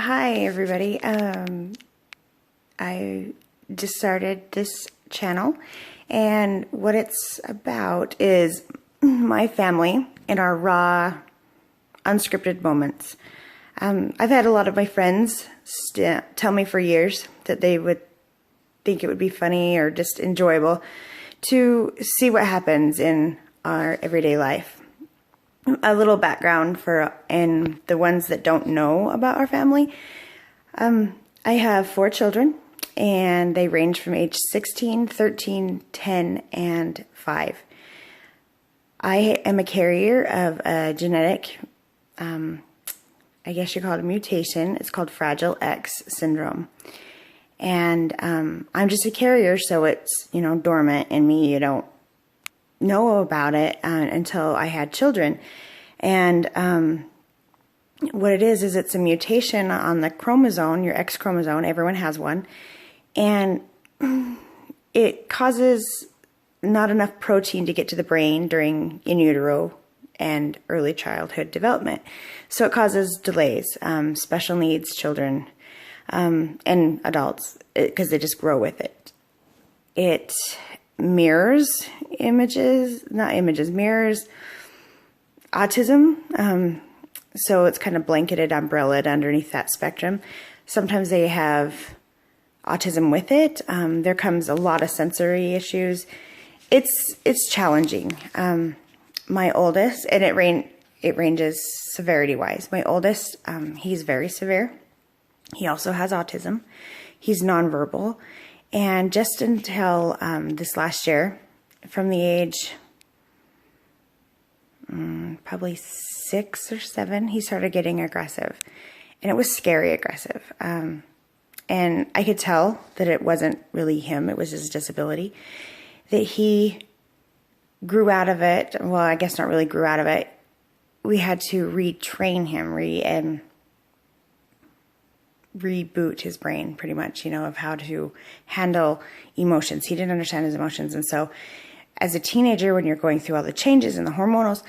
Hi, everybody. I just started this channel, and what it's about is my family and our raw, unscripted moments. I've had a lot of my friends tell me for years that they would think it would be funny or just enjoyable to see what happens in our everyday life. A little background for and the ones that don't know about our family. I have 4 children, and they range from age 16, 13, 10, and 5. I am a carrier of a genetic, I guess you call it a mutation. It's called Fragile X syndrome. And I'm just a carrier, so it's, dormant in me. You don't know about it until I had children. And what it is it's a mutation on the chromosome, your X chromosome. Everyone has one. And it causes not enough protein to get to the brain during in utero and early childhood development. So it causes delays, special needs children and adults, because they just grow with it. It mirrors autism. So it's kind of blanketed, umbrellaed underneath that spectrum. Sometimes they have autism with it. There comes a lot of sensory issues. It's challenging. My oldest, and it ranges severity wise. My oldest, he's very severe. He also has autism. He's nonverbal. And just until this last year, from the age probably 6 or 7, he started getting aggressive. And it was scary aggressive. And I could tell that it wasn't really him. It was his disability. That he grew out of it. Well, I guess not really grew out of it. We had to retrain him, and reboot his brain pretty much, of how to handle emotions. He didn't understand his emotions. And so as a teenager, when you're going through all the changes and the hormonals,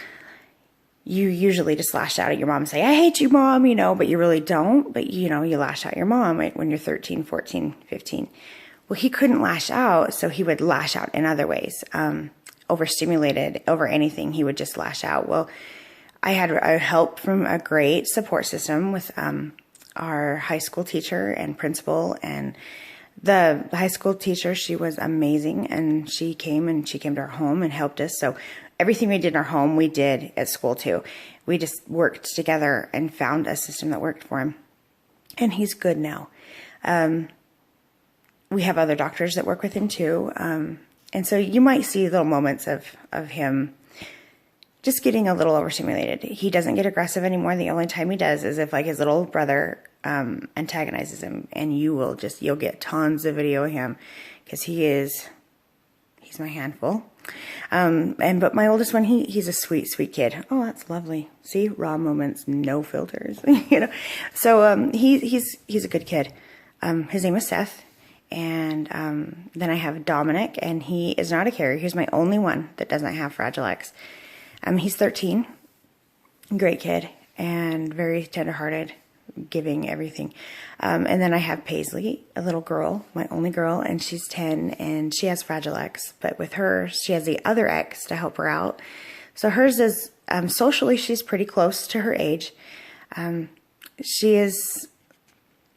you usually just lash out at your mom and say, I hate you, mom, but you really don't. But, you lash out at your mom when you're 13, 14, 15. Well, he couldn't lash out, so he would lash out in other ways. Overstimulated over anything, he would just lash out. Well, I had help from a great support system with our high school teacher and principal. And the high school teacher, she was amazing, and she came to our home and helped us. So everything we did in our home, we did at school too. We just worked together and found a system that worked for him. And he's good now. We have other doctors that work with him too. And so you might see little moments of him just getting a little overstimulated. He doesn't get aggressive anymore. The only time he does is if his little brother antagonizes him, and you'll get tons of video of him, because he's my handful. But my oldest one, he's a sweet, sweet kid. Oh, that's lovely. See, raw moments, no filters, So, he's a good kid. His name is Seth. And, then I have Dominic, and he is not a carrier. He's my only one that doesn't have Fragile X. He's 13, great kid, and very tenderhearted, giving everything. And then I have Paisley, a little girl, my only girl, and she's 10, and she has Fragile X. But with her, she has the other X to help her out. So hers is, socially, she's pretty close to her age. She has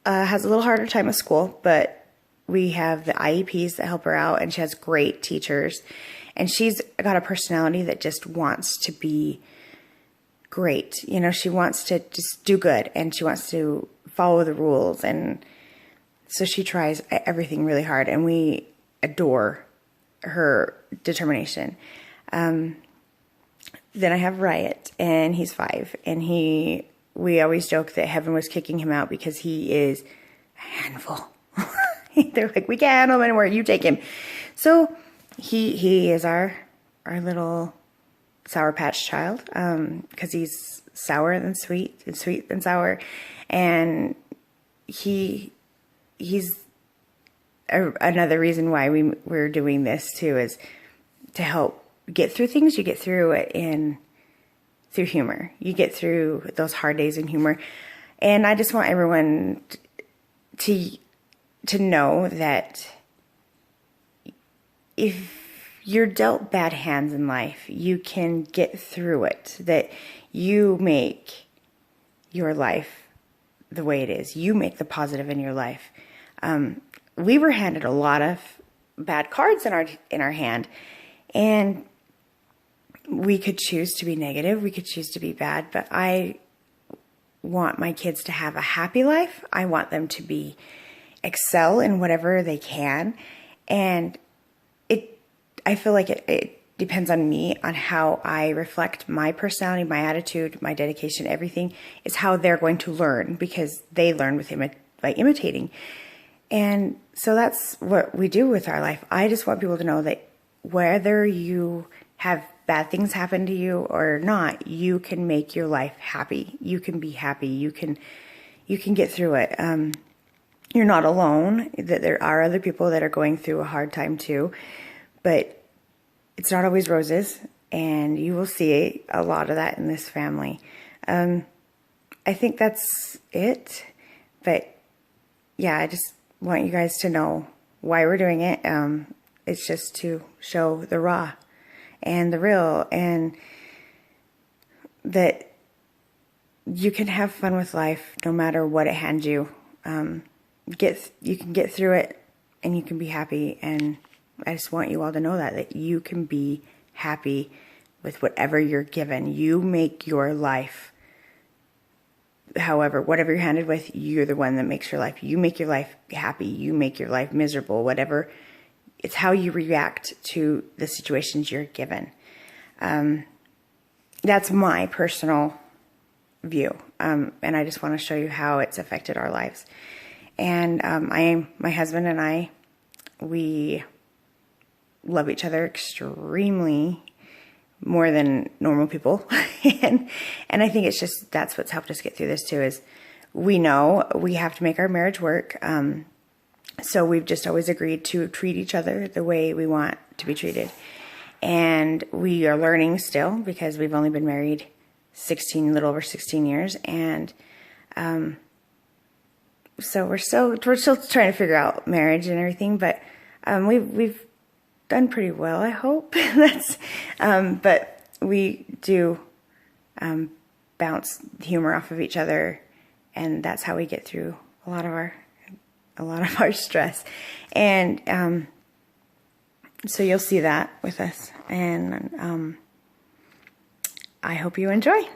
a little harder time with school, but we have the IEPs that help her out, and she has great teachers. And she's got a personality that just wants to be great. She wants to just do good, and she wants to follow the rules. And so she tries everything really hard, and we adore her determination. Then I have Riot, and he's 5. And we always joke that heaven was kicking him out because he is a handful. They're like, we can't handle him anymore. You take him. So he is our little Sour Patch child, because he's sour than sweet and sweet than sour. And he's another reason why we're doing this too, is to help get through things. You get through it through humor. You get through those hard days in humor. And I just want everyone to know that if you're dealt bad hands in life, you can get through it, that you make your life the way it is. You make the positive in your life. We were handed a lot of bad cards in our hand, and we could choose to be negative, we could choose to be bad, but I want my kids to have a happy life. I want them to excel in whatever they can, and I feel like it depends on me, on how I reflect my personality, my attitude, my dedication. Everything is how they're going to learn, because they learn by imitating. And so that's what we do with our life. I just want people to know that whether you have bad things happen to you or not, you can make your life happy. You can be happy. You can get through it. You're not alone. That there are other people that are going through a hard time too, but it's not always roses, and you will see a lot of that in this family. I think that's it. But yeah, I just want you guys to know why we're doing it. It's just to show the raw and the real, and that you can have fun with life no matter what it hands you. You can get through it, and you can be happy. And I just want you all to know that you can be happy with whatever you're given. You make your life, whatever you're handed with, you're the one that makes your life. You make your life happy. You make your life miserable, whatever. It's how you react to the situations you're given. That's my personal view. And I just want to show you how it's affected our lives. And my husband and I, we love each other extremely, more than normal people. and I think it's just, that's what's helped us get through this too, is we know we have to make our marriage work. So we've just always agreed to treat each other the way we want to be treated. And we are learning still, because we've only been married a little over 16 years. And so we're still trying to figure out marriage and everything, but we've done pretty well, I hope. But we do bounce humor off of each other, and that's how we get through a lot of our stress. And so you'll see that with us, and I hope you enjoy.